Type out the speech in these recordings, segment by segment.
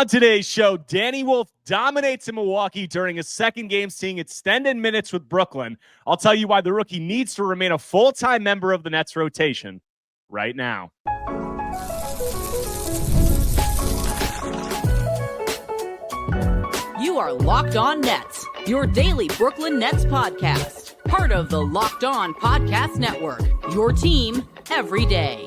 On today's show, Danny Wolf dominates in Milwaukee during his second game, seeing extended minutes with Brooklyn. I'll tell you why the rookie needs to remain a full-time member of the Nets rotation right now. You are Locked On Nets, your daily Brooklyn Nets podcast. Part of the Locked On Podcast Network, your team every day.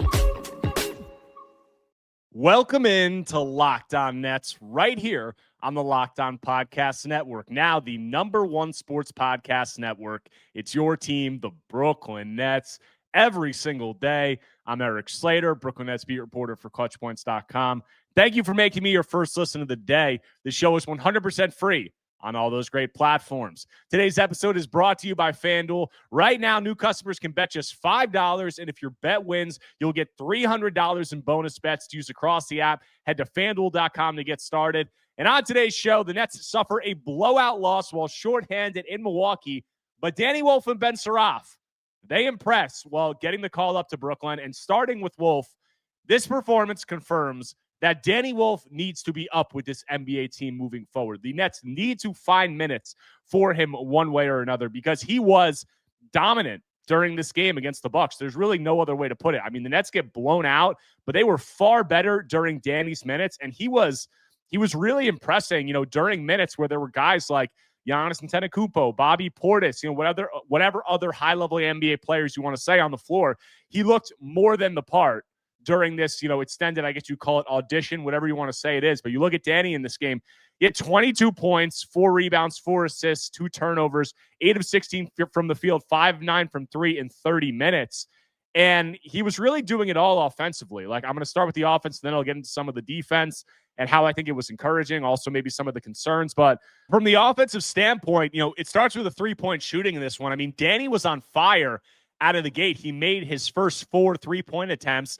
Welcome in to Locked On Nets right here on the Locked On Podcast Network. Now the number one sports podcast network. It's your team, the Brooklyn Nets, every single day. I'm Erik Slater, Brooklyn Nets beat reporter for ClutchPoints.com. Thank you for making me your first listen of the day. The show is 100% free on all those great platforms. Today's episode is brought to you by FanDuel. Right now, new customers can bet just $5, and if your bet wins, you'll get $300 in bonus bets to use across the app. Head to FanDuel.com to get started. And on today's show, the Nets suffer a blowout loss while shorthanded in Milwaukee, but Danny Wolf and Ben Saraf, they impress while getting the call up to Brooklyn. And starting with Wolf, this performance confirms that Danny Wolf needs to be up with this NBA team moving forward. The Nets need to find minutes for him one way or another because he was dominant during this game against the Bucks. There's really no other way to put it. I mean, the Nets get blown out, but they were far better during Danny's minutes, and he was really impressing, during minutes where there were guys like Giannis Antetokounmpo, Bobby Portis, whatever other high-level NBA players you want to say on the floor. He looked more than the part during this, extended, I guess you call it audition, whatever you want to say it is. But you look at Danny in this game, he had 22 points, 4 rebounds, 4 assists, 2 turnovers, 8 of 16 from the field, 5 of 9 from 3 in 30 minutes. And he was really doing it all offensively. Like, I'm going to start with the offense, then I'll get into some of the defense and how I think it was encouraging, also maybe some of the concerns. But from the offensive standpoint, it starts with a three-point shooting in this one. I mean, Danny was on fire out of the gate. He made his first 4 3-point attempts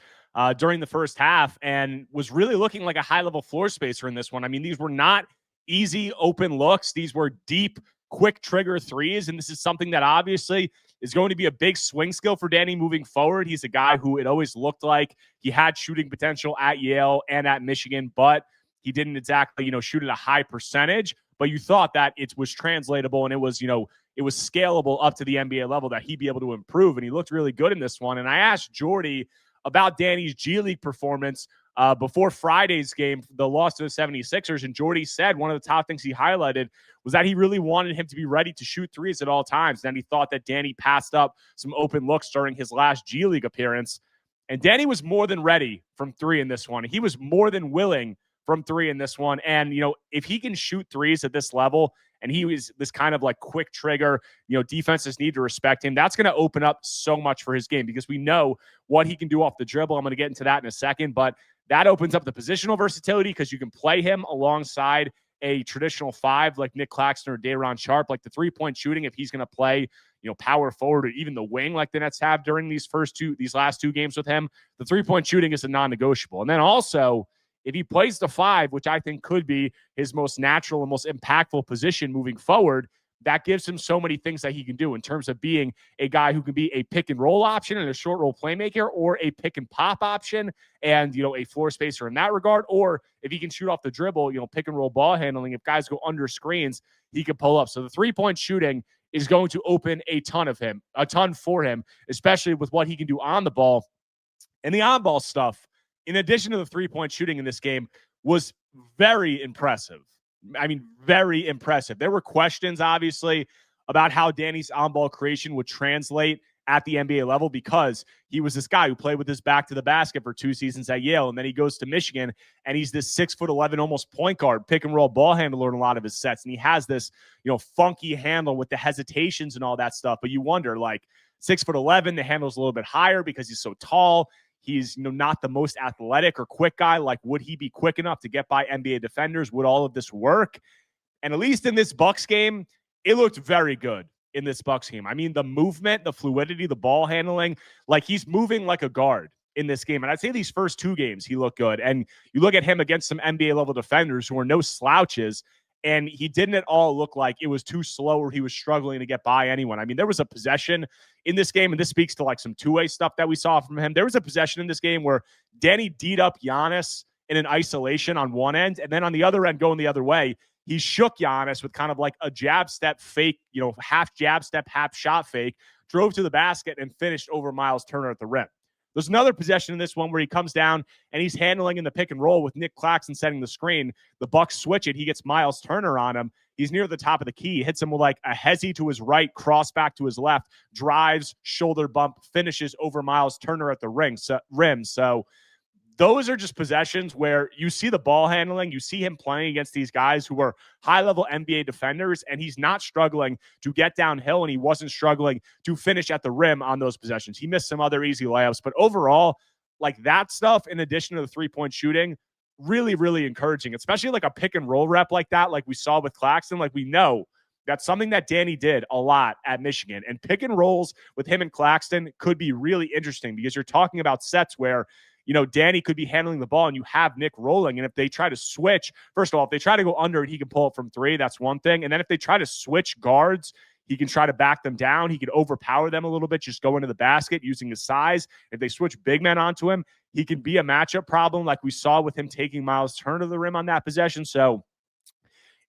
during the first half and was really looking like a high-level floor spacer in this one. I mean, these were not easy open looks. These were deep, quick trigger threes, and this is something that obviously is going to be a big swing skill for Danny moving forward. He's a guy who it always looked like he had shooting potential at Yale and at Michigan, but he didn't exactly, shoot at a high percentage. But you thought that it was translatable and it was scalable up to the NBA level that he'd be able to improve, and he looked really good in this one. And I asked Jordy about Danny's G League performance before Friday's game, the loss to the 76ers, and Jordy said one of the top things he highlighted was that he really wanted him to be ready to shoot threes at all times. Then he thought that Danny passed up some open looks during his last G League appearance, and Danny was more than ready from 3 in this one. He was more than willing from 3 in this one, and if he can shoot threes at this level, and he was this kind of like quick trigger, defenses need to respect him. That's going to open up so much for his game because we know what he can do off the dribble. I'm going to get into that in a second, but that opens up the positional versatility because you can play him alongside a traditional 5 like Nick Claxton or Day'Ron Sharpe. Like the 3-point shooting, if he's going to play, power forward or even the wing like the Nets have during these last 2 games with him, the 3-point shooting is a non-negotiable. And then also, if he plays the 5, which I think could be his most natural and most impactful position moving forward, that gives him so many things that he can do in terms of being a guy who can be a pick and roll option and a short roll playmaker, or a pick and pop option and, a floor spacer in that regard. Or if he can shoot off the dribble, pick and roll ball handling, if guys go under screens, he can pull up. So the 3-point shooting is going to open a ton for him, especially with what he can do on the ball. And the on-ball stuff, in addition to the 3-point shooting in this game, was very impressive. I mean, very impressive. There were questions, obviously, about how Danny's on-ball creation would translate at the NBA level because he was this guy who played with his back to the basket for 2 seasons at Yale, and then he goes to Michigan, and he's this 6'11", almost point guard, pick-and-roll ball handler in a lot of his sets, and he has this, funky handle with the hesitations and all that stuff. But you wonder, 6'11", the handle's a little bit higher because he's so tall. He's not the most athletic or quick guy. Like, would he be quick enough to get by NBA defenders? Would all of this work? And at least in this Bucks game, it looked very good in this Bucks game. I mean, the movement, the fluidity, the ball handling, he's moving like a guard in this game. And I'd say these first 2 games, he looked good. And you look at him against some NBA level defenders who are no slouches, and he didn't at all look like it was too slow or he was struggling to get by anyone. I mean, there was a possession in this game, and this speaks to some two-way stuff that we saw from him. There was a possession in this game where Danny D'd up Giannis in an isolation on one end, and then on the other end, going the other way, he shook Giannis with kind of like a jab step fake, half jab step, half shot fake, drove to the basket, and finished over Miles Turner at the rim. There's another possession in this one where he comes down and he's handling in the pick and roll with Nick Claxton setting the screen. The Bucks switch it. He gets Miles Turner on him. He's near the top of the key. He hits him with like a hezzy to his right, cross back to his left, drives, shoulder bump, finishes over Miles Turner at the rim. So those are just possessions where you see the ball handling, you see him playing against these guys who are high-level NBA defenders, and he's not struggling to get downhill, and he wasn't struggling to finish at the rim on those possessions. He missed some other easy layups, but overall, like that stuff, in addition to the three-point shooting, really, really encouraging, especially like a pick-and-roll rep like that, like we saw with Claxton. Like we know that's something that Danny did a lot at Michigan, and pick-and-rolls with him and Claxton could be really interesting because you're talking about sets where Danny could be handling the ball and you have Nick rolling. And if they try to switch, first of all, if they try to go under it, he can pull it from three. That's one thing. And then if they try to switch guards, he can try to back them down. He can overpower them a little bit, just go into the basket using his size. If they switch big men onto him, he can be a matchup problem like we saw with him taking Miles Turner to the rim on that possession. So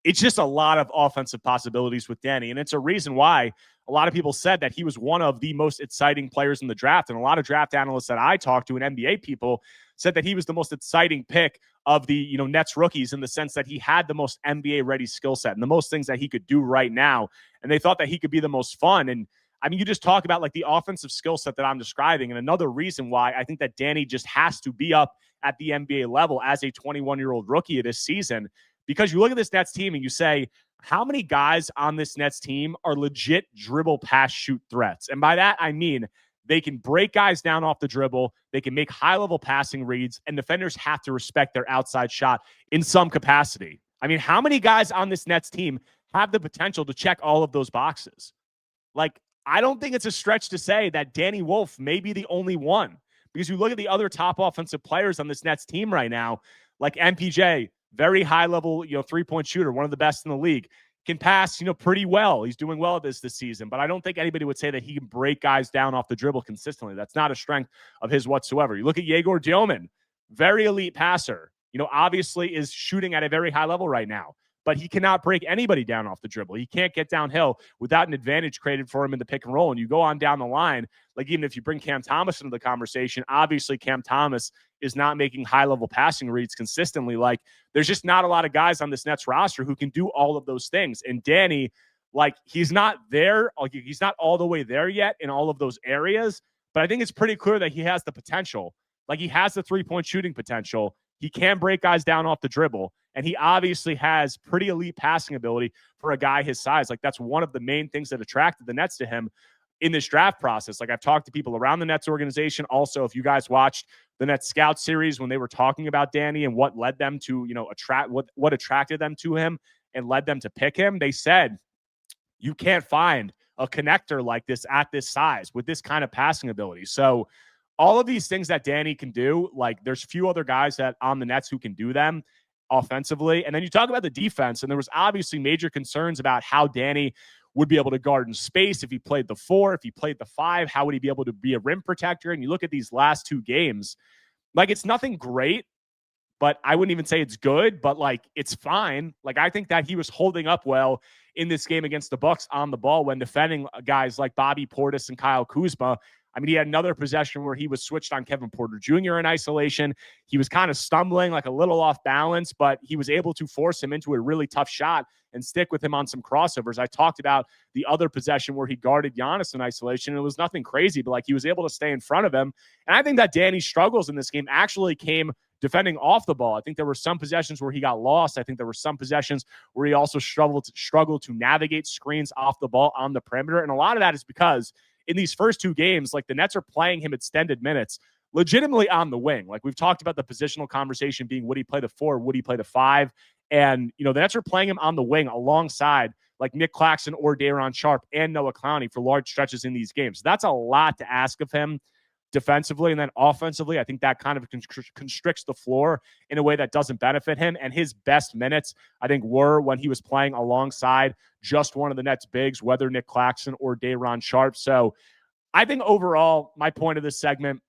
it's just a lot of offensive possibilities with Danny. And it's a reason why a lot of people said that he was one of the most exciting players in the draft. And a lot of draft analysts that I talked to and NBA people said that he was the most exciting pick of the, Nets rookies in the sense that he had the most NBA ready skill set and the most things that he could do right now. And they thought that he could be the most fun. And I mean, you just talk about like the offensive skill set that I'm describing. And another reason why I think that Danny just has to be up at the NBA level as a 21-year-old rookie this season, because you look at this Nets team and you say, how many guys on this Nets team are legit dribble, pass, shoot threats? And by that, I mean they can break guys down off the dribble. They can make high-level passing reads, and defenders have to respect their outside shot in some capacity. I mean, how many guys on this Nets team have the potential to check all of those boxes? Like, I don't think it's a stretch to say that Danny Wolf may be the only one, because you look at the other top offensive players on this Nets team right now, like MPJ, very high-level, three-point shooter, one of the best in the league, can pass, pretty well. He's doing well at this season, but I don't think anybody would say that he can break guys down off the dribble consistently. That's not a strength of his whatsoever. You look at Yegor Dioman, very elite passer, obviously is shooting at a very high level right now, but he cannot break anybody down off the dribble. He can't get downhill without an advantage created for him in the pick and roll. And you go on down the line, like even if you bring Cam Thomas into the conversation, obviously Cam Thomas is not making high-level passing reads consistently. Like, there's just not a lot of guys on this Nets roster who can do all of those things. And Danny, like, he's not there. Like, he's not all the way there yet in all of those areas, but I think it's pretty clear that he has the potential. Like, he has the three-point shooting potential. He can break guys down off the dribble, and he obviously has pretty elite passing ability for a guy his size. Like, that's one of the main things that attracted the Nets to him in this draft process. Like, I've talked to people around the Nets organization. Also, if you guys watched the Nets Scout series when they were talking about Danny and what led them to, what attracted them to him and led them to pick him, they said, you can't find a connector like this at this size with this kind of passing ability. So all of these things that Danny can do, like there's few other guys that on the Nets who can do them offensively. And then you talk about the defense, and there was obviously major concerns about how Danny would be able to guard in space if he played the 4, if he played the 5, how would he be able to be a rim protector? And you look at these last two games, like it's nothing great, but I wouldn't even say it's good, but like it's fine. Like I think that he was holding up well in this game against the Bucks on the ball when defending guys like Bobby Portis and Kyle Kuzma. I mean, he had another possession where he was switched on Kevin Porter Jr. in isolation. He was kind of stumbling, like a little off balance, but he was able to force him into a really tough shot and stick with him on some crossovers. I talked about the other possession where he guarded Giannis in isolation. It was nothing crazy, but like he was able to stay in front of him. And I think that Danny's struggles in this game actually came defending off the ball. I think there were some possessions where he got lost. I think there were some possessions where he also struggled to navigate screens off the ball on the perimeter. And a lot of that is because in these first two games, like the Nets are playing him extended minutes, legitimately on the wing. Like we've talked about the positional conversation being, would he play the 4, would he play the 5? And, the Nets are playing him on the wing alongside like Nick Claxton or Day'Ron Sharpe and Noah Clowney for large stretches in these games. That's a lot to ask of him defensively. And then offensively, I think that kind of constricts the floor in a way that doesn't benefit him. And his best minutes, I think, were when he was playing alongside just one of the Nets bigs, whether Nick Claxton or Day'Ron Sharpe. So I think overall, my point of this segment,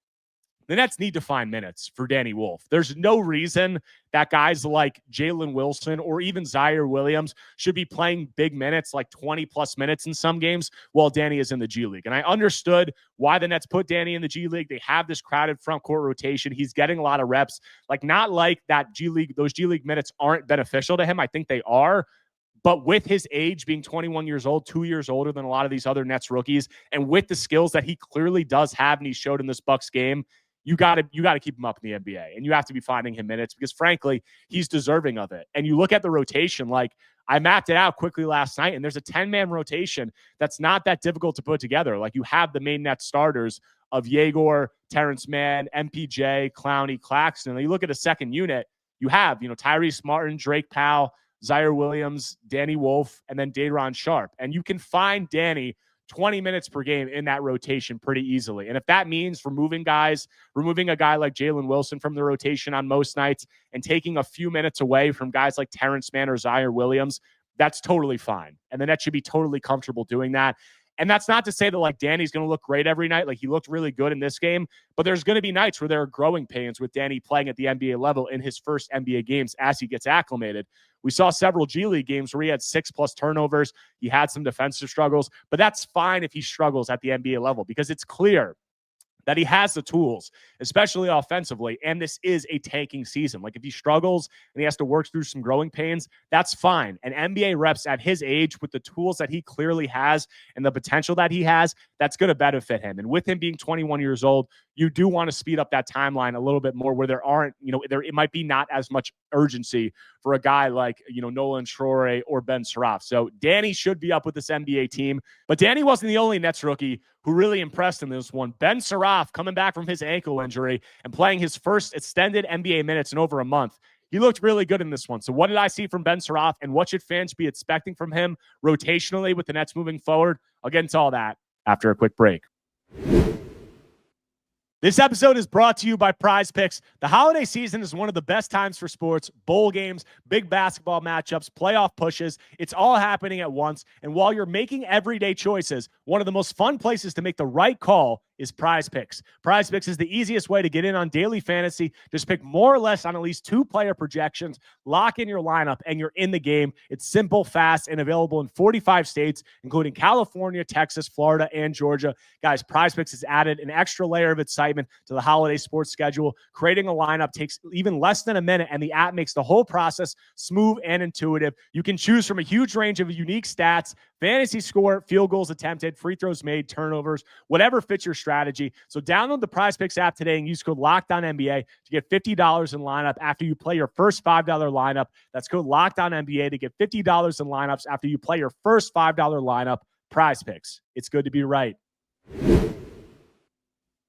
the Nets need to find minutes for Danny Wolf. There's no reason that guys like Jalen Wilson or even Zaire Williams should be playing big minutes, like 20-plus minutes in some games, while Danny is in the G League. And I understood why the Nets put Danny in the G League. They have this crowded front court rotation. He's getting a lot of reps. Like, not like that G League, those G League minutes aren't beneficial to him. I think they are. But with his age being 21 years old, 2 years older than a lot of these other Nets rookies, and with the skills that he clearly does have and he showed in this Bucks game, you got to keep him up in the NBA, and you have to be finding him minutes because, frankly, he's deserving of it. And you look at the rotation, like I mapped it out quickly last night, and there's a 10-man rotation that's not that difficult to put together. Like, you have the main Nets starters of Yegor, Terrence Mann, MPJ, Clowney, Claxton. And you look at a second unit, you have, Tyrese Martin, Drake Powell, Zaire Williams, Danny Wolf, and then Day'Ron Sharpe. And you can find Danny 20 minutes per game in that rotation pretty easily. And if that means removing a guy like Jalen Wilson from the rotation on most nights and taking a few minutes away from guys like Terrence Mann or Zaire Williams, that's totally fine. And the Nets should be totally comfortable doing that. And that's not to say that, like, Danny's going to look great every night. Like, he looked really good in this game, but there's going to be nights where there are growing pains with Danny playing at the NBA level in his first NBA games as he gets acclimated. We saw several G League games where he had 6+ turnovers. He had some defensive struggles, but that's fine if he struggles at the NBA level because it's clear that he has the tools, especially offensively, and this is a tanking season. Like, if he struggles and he has to work through some growing pains, that's fine. And NBA reps at his age with the tools that he clearly has and the potential that he has, that's going to benefit him. And with him being 21 years old, you do want to speed up that timeline a little bit more where there aren't, it might be not as much urgency for a guy like, Nolan Troy or Ben Saraf. So Danny should be up with this NBA team, but Danny wasn't the only Nets rookie who really impressed in this one. Ben Saraf, coming back from his ankle injury and playing his first extended NBA minutes in over a month. He looked really good in this one. So what did I see from Ben Saraf, and what should fans be expecting from him rotationally with the Nets moving forward? I'll get into all that after a quick break. This episode is brought to you by PrizePicks. The holiday season is one of the best times for sports, bowl games, big basketball matchups, playoff pushes. It's all happening at once. And while you're making everyday choices, one of the most fun places to make the right call is PrizePicks. PrizePicks is the easiest way to get in on daily fantasy. Just pick more or less on at least 2 player projections, lock in your lineup, and you're in the game. It's simple, fast, and available in 45 states, including California, Texas, Florida, and Georgia. Guys, PrizePicks has added an extra layer of excitement to the holiday sports schedule. Creating a lineup takes even less than a minute, and the app makes the whole process smooth and intuitive. You can choose from a huge range of unique stats, fantasy score, field goals attempted, free throws made, turnovers, whatever fits your strategy. So download the PrizePicks app today and use code LOCKEDONNBA to get $50 in lineup after you play your first $5 lineup. That's code LOCKEDONNBA to get $50 in lineups after you play your first $5 lineup. PrizePicks. It's good to be right.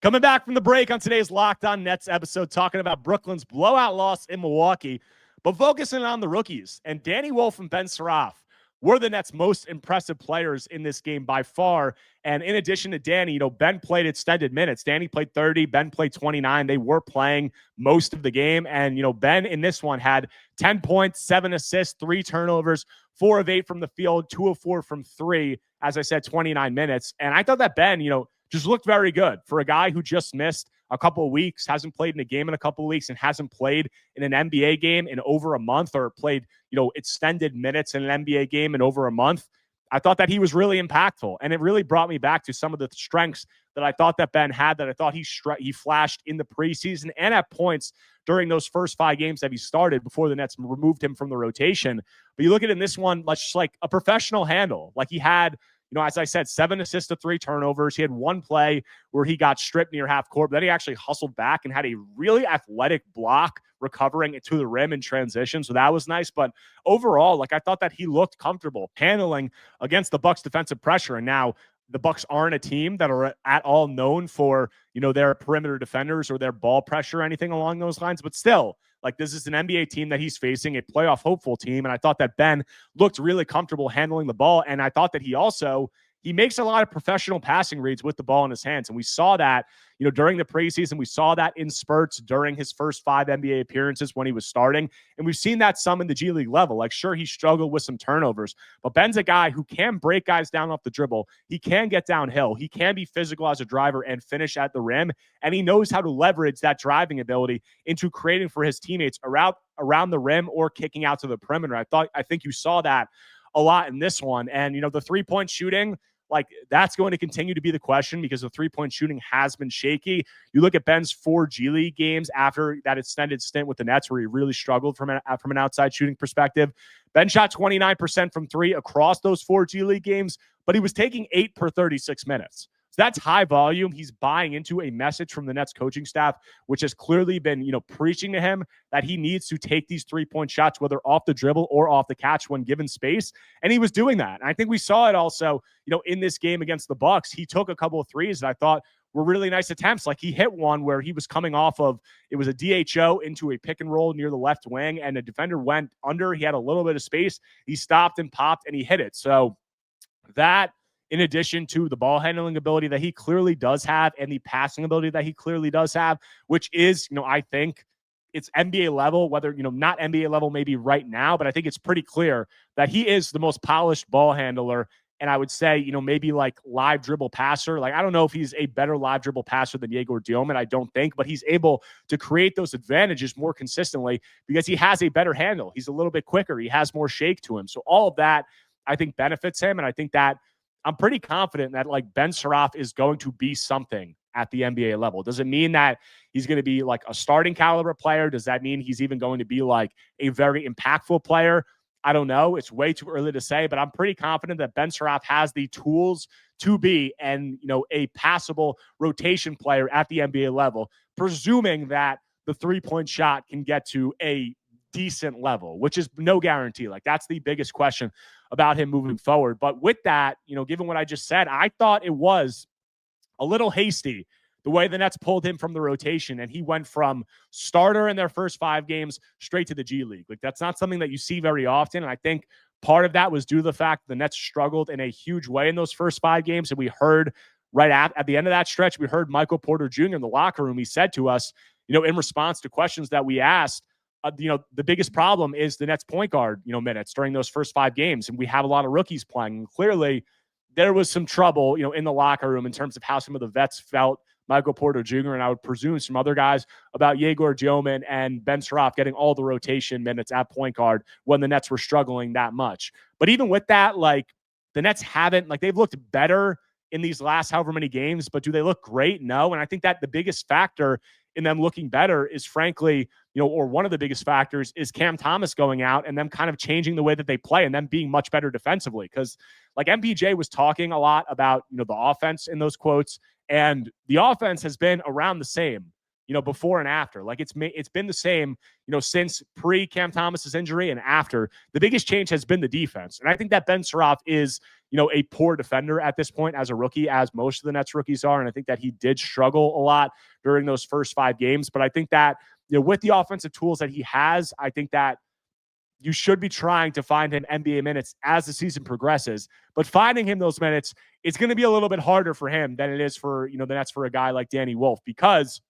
Coming back from the break on today's Locked On Nets episode, talking about Brooklyn's blowout loss in Milwaukee, but focusing on the rookies. And Danny Wolf and Ben Saraf were the Nets' most impressive players in this game by far. And in addition to Danny, Ben played extended minutes. Danny played 30, Ben played 29. They were playing most of the game. And, Ben in this one had 10 points, 7 assists, 3 turnovers, 4 of 8 from the field, 2 of 4 from 3, as I said, 29 minutes. And I thought that Ben, just looked very good for a guy who just missed a couple of weeks, hasn't played in a game in a couple of weeks, and hasn't played in an NBA game in over a month, or played, extended minutes in an NBA game in over a month. I thought that he was really impactful, and it really brought me back to some of the strengths that I thought that Ben had, that I thought he flashed in the preseason and at points during those first 5 games that he started before the Nets removed him from the rotation. But you look at it in this one, just like a professional handle. Like, he had, as I said, 7 assists to 3 turnovers. He had 1 play where he got stripped near half court, but then he actually hustled back and had a really athletic block recovering it to the rim in transition. So that was nice. But overall, I thought that he looked comfortable handling against the Bucks defensive pressure. And now the Bucks aren't a team that are at all known for, their perimeter defenders or their ball pressure or anything along those lines. But still, this is an NBA team that he's facing, a playoff hopeful team. And I thought that Ben looked really comfortable handling the ball. And I thought that he also he makes a lot of professional passing reads with the ball in his hands. And we saw that, during the preseason. We saw that in spurts during his first 5 NBA appearances when he was starting. And we've seen that some in the G League level. Like, sure, he struggled with some turnovers, but Ben's a guy who can break guys down off the dribble. He can get downhill. He can be physical as a driver and finish at the rim. And he knows how to leverage that driving ability into creating for his teammates around the rim or kicking out to the perimeter. I think you saw that a lot in this one. And, the 3-point shooting, like, that's going to continue to be the question because the 3-point shooting has been shaky. You look at Ben's 4 G League games after that extended stint with the Nets where he really struggled from an outside shooting perspective. Ben shot 29% from 3 across those 4 G League games, but he was taking 8 per 36 minutes. So that's high volume. He's buying into a message from the Nets coaching staff, which has clearly been, preaching to him that he needs to take these 3-point shots, whether off the dribble or off the catch when given space. And he was doing that. And I think we saw it also, in this game against the Bucks. He took a couple of threes that I thought were really nice attempts. Like, he hit one where he was coming off of, it was a DHO into a pick and roll near the left wing, and the defender went under. He had a little bit of space. He stopped and popped, and he hit it. So that, in addition to the ball handling ability that he clearly does have and the passing ability that he clearly does have, which is, I think it's NBA level, whether, not NBA level maybe right now, but I think it's pretty clear that he is the most polished ball handler. And I would say, maybe like live dribble passer. Like, I don't know if he's a better live dribble passer than Yegor Dioman. I don't think, but he's able to create those advantages more consistently because he has a better handle. He's a little bit quicker. He has more shake to him. So all of that, I think, benefits him. And I think that I'm pretty confident that, like, Ben Saraf is going to be something at the NBA level. Does it mean that he's going to be like a starting caliber player? Does that mean he's even going to be like a very impactful player? I don't know. It's way too early to say, but I'm pretty confident that Ben Saraf has the tools to be a passable rotation player at the NBA level, presuming that the 3-point shot can get to a decent level, which is no guarantee. Like, that's the biggest question about him moving forward. But with that, given what I just said, I thought it was a little hasty the way the Nets pulled him from the rotation, and he went from starter in their first 5 games straight to the G League. Like, that's not something that you see very often. And I think part of that was due to the fact the Nets struggled in a huge way in those first 5 games. And we heard right at the end of that stretch, we heard Michael Porter Jr. in the locker room. He said to us, in response to questions that we asked, the biggest problem is the Nets point guard, minutes during those first 5 games. And we have a lot of rookies playing. And clearly there was some trouble, in the locker room in terms of how some of the vets felt, Michael Porter Jr., and I would presume some other guys, about Yegor Dioman and Ben Saraf getting all the rotation minutes at point guard when the Nets were struggling that much. But even with that, like, the Nets haven't, like, they've looked better in these last however many games, but do they look great? No. And I think that the biggest factor in them looking better is, frankly, or one of the biggest factors is Cam Thomas going out and them kind of changing the way that they play and them being much better defensively. Because, like, MPJ was talking a lot about, the offense in those quotes, and the offense has been around the same, before and after. Like, it's been the same, since pre-Cam Thomas's injury and after. The biggest change has been the defense. And I think that Ben Saraf is, a poor defender at this point as a rookie, as most of the Nets rookies are. And I think that he did struggle a lot during those first 5 games. But I think that, with the offensive tools that he has, I think that you should be trying to find him NBA minutes as the season progresses. But finding him those minutes, it's going to be a little bit harder for him than it is for, the Nets for a guy like Danny Wolf, because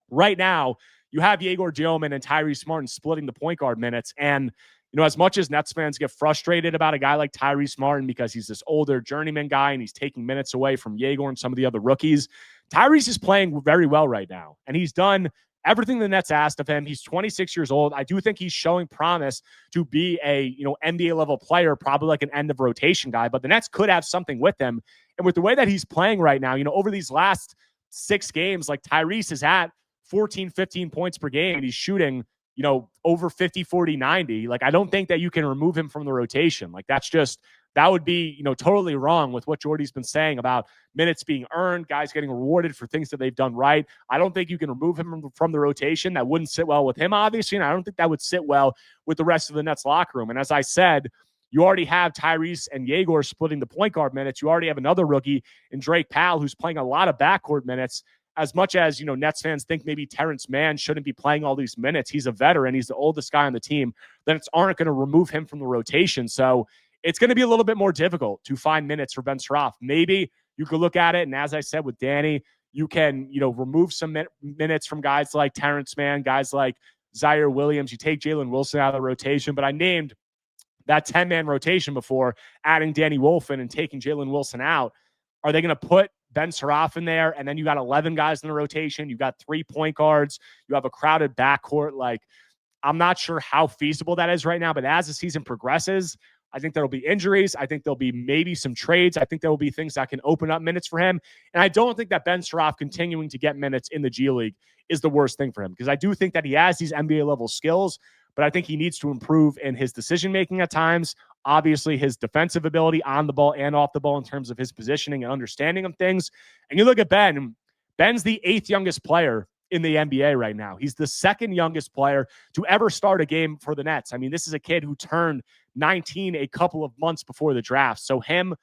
right now you have Yegor Dioman and Tyrese Martin splitting the point guard minutes. And, as much as Nets fans get frustrated about a guy like Tyrese Martin because he's this older journeyman guy and he's taking minutes away from Yegor and some of the other rookies, Tyrese is playing very well right now. And he's done everything the Nets asked of him. He's 26 years old. I do think he's showing promise to be a, NBA level player, probably like an end of rotation guy, but the Nets could have something with him. And with the way that he's playing right now, over these last 6 games, like, Tyrese is at 14, 15 points per game, and he's shooting, over 50, 40, 90. Like, I don't think that you can remove him from the rotation. Like, that would be, totally wrong with what Jordy's been saying about minutes being earned, guys getting rewarded for things that they've done right. I don't think you can remove him from the rotation. That wouldn't sit well with him, obviously, and I don't think that would sit well with the rest of the Nets locker room. And as I said, you already have Tyrese and Yegor splitting the point guard minutes. You already have another rookie in Drake Powell who's playing a lot of backcourt minutes. As much as, Nets fans think maybe Terrence Mann shouldn't be playing all these minutes, he's a veteran, he's the oldest guy on the team, the Nets aren't going to remove him from the rotation. So it's going to be a little bit more difficult to find minutes for Ben Saraf. Maybe you could look at it, and as I said with Danny, you can, remove some minutes from guys like Terrence Mann, guys like Zaire Williams. You take Jalen Wilson out of the rotation, but I named that 10-man rotation before, adding Danny Wolfen and taking Jalen Wilson out. Are they going to put Ben Saraf in there, and then you got 11 guys in the rotation? You got 3 point guards. You have a crowded backcourt. Like, I'm not sure how feasible that is right now, but as the season progresses, I think there'll be injuries. I think there'll be maybe some trades. I think there will be things that can open up minutes for him. And I don't think that Ben Saraf continuing to get minutes in the G League is the worst thing for him, because I do think that he has these NBA level skills, but I think he needs to improve in his decision-making at times. Obviously, his defensive ability on the ball and off the ball in terms of his positioning and understanding of things. And you look at Ben's the 8th youngest player in the NBA right now. He's the 2nd youngest player to ever start a game for the Nets. I mean, this is a kid who turned 19 a couple of months before the draft. So him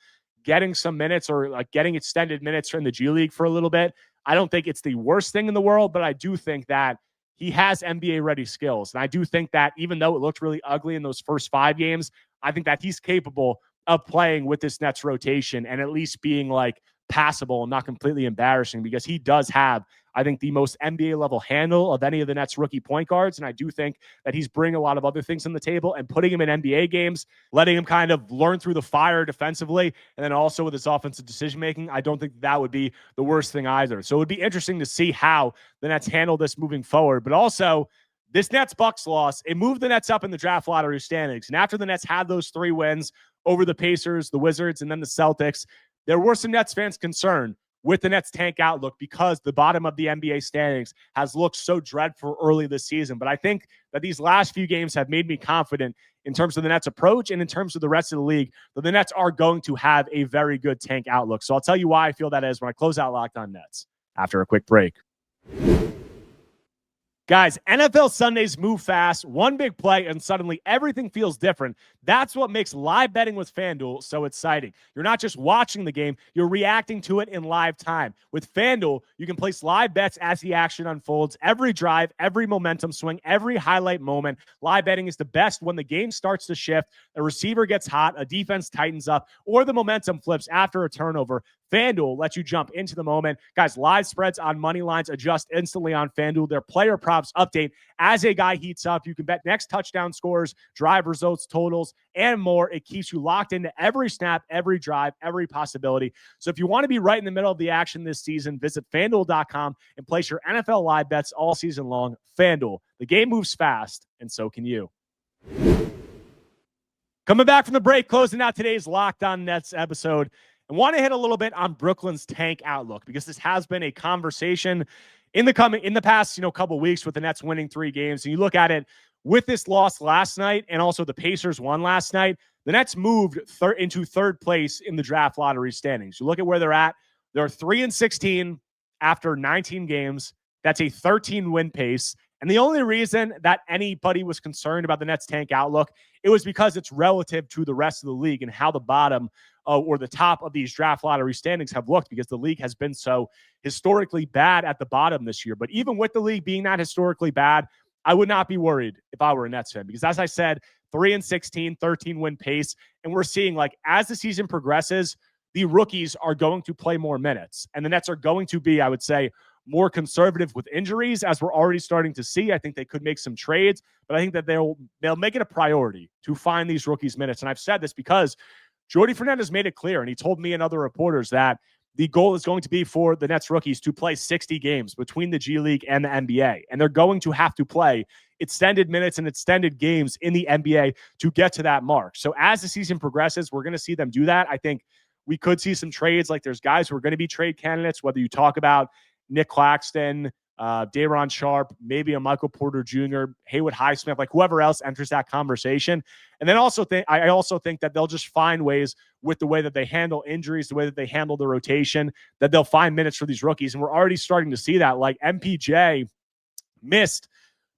getting some minutes, or like getting extended minutes in the G League for a little bit, I don't think it's the worst thing in the world, but I do think that he has NBA ready skills. And I do think that even though it looked really ugly in those first 5 games, I think that he's capable of playing with this Nets rotation and at least being like passable and not completely embarrassing, because he does have, I think, the most NBA level handle of any of the Nets rookie point guards. And I do think that he's bringing a lot of other things on the table, and putting him in NBA games, letting him kind of learn through the fire defensively, and then also with his offensive decision-making, I don't think that would be the worst thing either. So it would be interesting to see how the Nets handle this moving forward. But also, this Nets-Bucks loss, it moved the Nets up in the draft lottery standings. And after the Nets had those 3 wins over the Pacers, the Wizards, and then the Celtics, there were some Nets fans concerned with the Nets tank outlook, because the bottom of the NBA standings has looked so dreadful early this season. But I think that these last few games have made me confident in terms of the Nets approach and in terms of the rest of the league, that the Nets are going to have a very good tank outlook. So I'll tell you why I feel that is when I close out Locked On Nets after a quick break. Guys, NFL Sundays move fast, one big play, and suddenly everything feels different. That's what makes live betting with FanDuel so exciting. You're not just watching the game, you're reacting to it in live time. With FanDuel, you can place live bets as the action unfolds. Every drive, every momentum swing, every highlight moment. Live betting is the best when the game starts to shift, a receiver gets hot, a defense tightens up, or the momentum flips after a turnover. FanDuel lets you jump into the moment. Guys, live spreads on money lines adjust instantly on FanDuel. Their player props update as a guy heats up. You can bet next touchdown scores, drive results, totals, and more. It keeps you locked into every snap, every drive, every possibility. So if you want to be right in the middle of the action this season, visit FanDuel.com and place your NFL live bets all season long. FanDuel, the game moves fast, and so can you. Coming back from the break, closing out today's Locked On Nets episode. I want to hit a little bit on Brooklyn's tank outlook, because this has been a conversation in the past, couple weeks, with the Nets winning 3 games. And you look at it with this loss last night, and also the Pacers won last night, the Nets moved into 3rd place in the draft lottery standings. You look at where they're at. They're 3-16 after 19 games. That's a 13-win pace. And the only reason that anybody was concerned about the Nets tank outlook, it was because it's relative to the rest of the league and how the bottom or the top of these draft lottery standings have looked, because the league has been so historically bad at the bottom this year. But even with the league being that historically bad, I would not be worried if I were a Nets fan, because as I said, 3-16, 13-win pace. And we're seeing, like, as the season progresses, the rookies are going to play more minutes, and the Nets are going to be, I would say, more conservative with injuries, as we're already starting to see. I think they could make some trades, but I think that they'll make it a priority to find these rookies minutes. And I've said this because Jordy Fernandez made it clear, and he told me and other reporters that the goal is going to be for the Nets rookies to play 60 games between the G League and the NBA. And they're going to have to play extended minutes and extended games in the NBA to get to that mark. So as the season progresses, we're going to see them do that. I think we could see some trades. Like, there's guys who are going to be trade candidates, whether you talk about Nick Claxton, Day'Ron Sharpe, maybe a Michael Porter Jr., Haywood Highsmith, like whoever else enters that conversation. And then I also think that they'll just find ways, with the way that they handle injuries, the way that they handle the rotation, that they'll find minutes for these rookies. And we're already starting to see that. Like, MPJ missed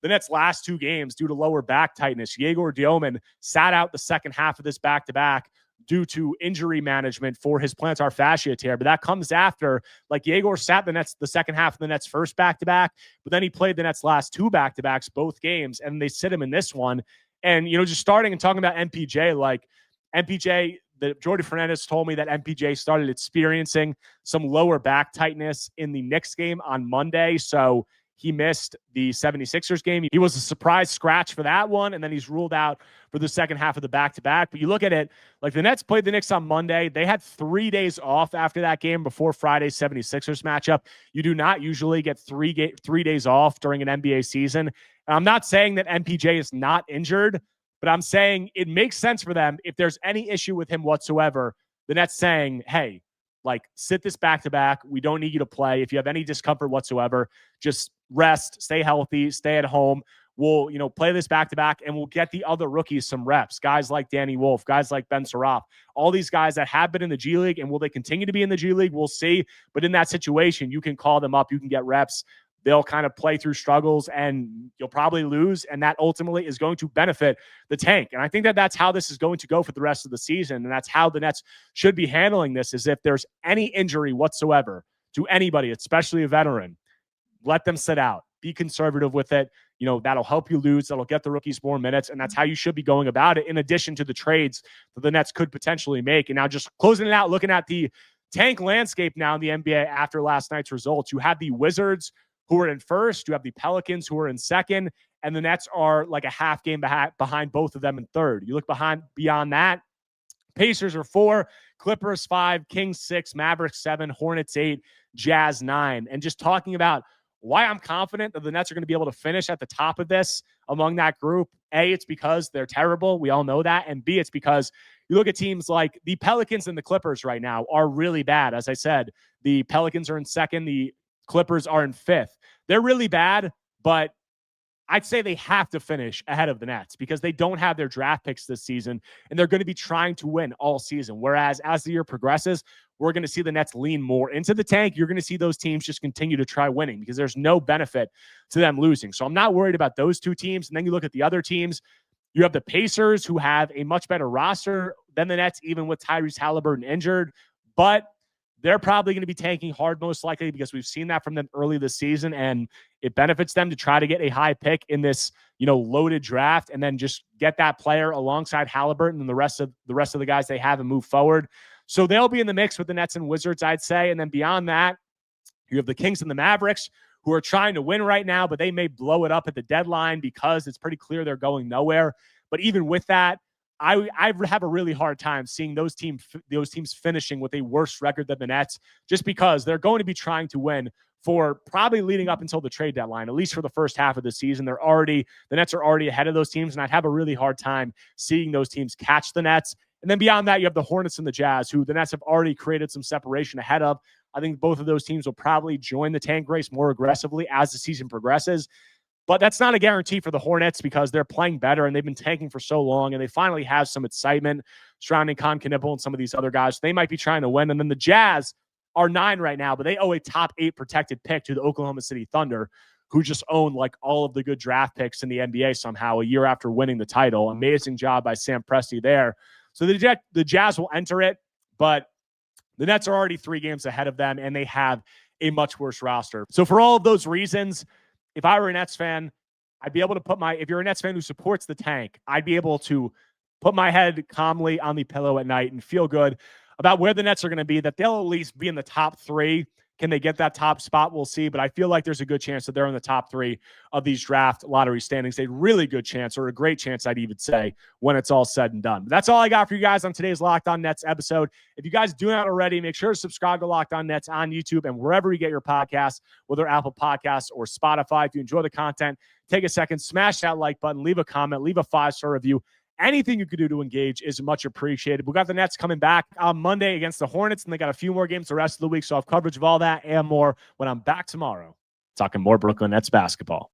the Nets' last 2 games due to lower back tightness. Yegor Dioman sat out the second half of this back-to-back due to injury management for his plantar fascia tear. But that comes after, like, Yegor sat the second half of the Nets' first back-to-back, but then he played the Nets' last 2 back-to-backs, both games, and they sit him in this one. And, just starting and talking about MPJ, like, MPJ, Jordy Fernandez told me that MPJ started experiencing some lower back tightness in the Knicks game on Monday. So he missed the 76ers game. He was a surprise scratch for that one, and then he's ruled out for the second half of the back-to-back. But you look at it, like the Nets played the Knicks on Monday. They had 3 days off after that game before Friday's 76ers matchup. You do not usually get 3 days off during an NBA season. And I'm not saying that MPJ is not injured, but I'm saying it makes sense for them if there's any issue with him whatsoever. The Nets saying, hey, like, sit this back-to-back. We don't need you to play. If you have any discomfort whatsoever, just rest, stay healthy, stay at home. We'll, play this back-to-back, and we'll get the other rookies some reps. Guys like Danny Wolf, guys like Ben Saraf, all these guys that have been in the G League, and will they continue to be in the G League? We'll see. But in that situation, you can call them up. You can get reps. They'll kind of play through struggles, and you'll probably lose, and that ultimately is going to benefit the tank. And I think that that's how this is going to go for the rest of the season, and that's how the Nets should be handling this, is if there's any injury whatsoever to anybody, especially a veteran, let them sit out. Be conservative with it. That'll help you lose. That'll get the rookies more minutes, and that's how you should be going about it, in addition to the trades that the Nets could potentially make. And now just closing it out, looking at the tank landscape now in the NBA after last night's results, you have the Wizards, who are in first. You have the Pelicans, who are in second, and the Nets are like a half game behind both of them in third. You look beyond that, Pacers are 4, Clippers 5, Kings 6, Mavericks 7, Hornets 8, Jazz 9. And just talking about why I'm confident that the Nets are going to be able to finish at the top of this among that group. A, it's because they're terrible. We all know that. And B, it's because you look at teams like the Pelicans and the Clippers right now are really bad. As I said, the Pelicans are in second. The Clippers are in fifth. They're really bad, but I'd say they have to finish ahead of the Nets because they don't have their draft picks this season, and they're going to be trying to win all season. Whereas as the year progresses, we're going to see the Nets lean more into the tank. You're going to see those teams just continue to try winning because there's no benefit to them losing. So I'm not worried about those two teams. And then you look at the other teams. You have the Pacers, who have a much better roster than the Nets, even with Tyrese Halliburton injured. But they're probably going to be tanking hard, most likely, because we've seen that from them early this season, and it benefits them to try to get a high pick in this, loaded draft, and then just get that player alongside Halliburton and the rest of the guys they have and move forward. So they'll be in the mix with the Nets and Wizards, I'd say. And then beyond that, you have the Kings and the Mavericks, who are trying to win right now, but they may blow it up at the deadline because it's pretty clear they're going nowhere. But even with that, I have a really hard time seeing those teams finishing with a worse record than the Nets, just because they're going to be trying to win for probably leading up until the trade deadline, at least for the first half of the season. The Nets are already ahead of those teams, and I'd have a really hard time seeing those teams catch the Nets. And then beyond that, you have the Hornets and the Jazz, who the Nets have already created some separation ahead of. I think both of those teams will probably join the tank race more aggressively as the season progresses. But that's not a guarantee for the Hornets because they're playing better and they've been tanking for so long, and they finally have some excitement surrounding Con Knipple and some of these other guys. So they might be trying to win. And then the Jazz are 9 right now, but they owe a top 8 protected pick to the Oklahoma City Thunder, who just own like all of the good draft picks in the NBA somehow a year after winning the title. Amazing job by Sam Presti there. So the Jazz will enter it, but the Nets are already 3 games ahead of them, and they have a much worse roster. So for all of those reasons, if I were a Nets fan, I'd be able to if you're a Nets fan who supports the tank, I'd be able to put my head calmly on the pillow at night and feel good about where the Nets are going to be, that they'll at least be in the top 3. Can they get that top spot? We'll see. But I feel like there's a good chance that they're in the top 3 of these draft lottery standings. A really good chance, or a great chance, I'd even say, when it's all said and done. But that's all I got for you guys on today's Locked On Nets episode. If you guys do not already, make sure to subscribe to Locked On Nets on YouTube and wherever you get your podcasts, whether Apple Podcasts or Spotify. If you enjoy the content, take a second, smash that like button, leave a comment, leave a 5-star review. Anything you could do to engage is much appreciated. We got the Nets coming back on Monday against the Hornets, and they got a few more games the rest of the week. So I'll have coverage of all that and more when I'm back tomorrow, talking more Brooklyn Nets basketball.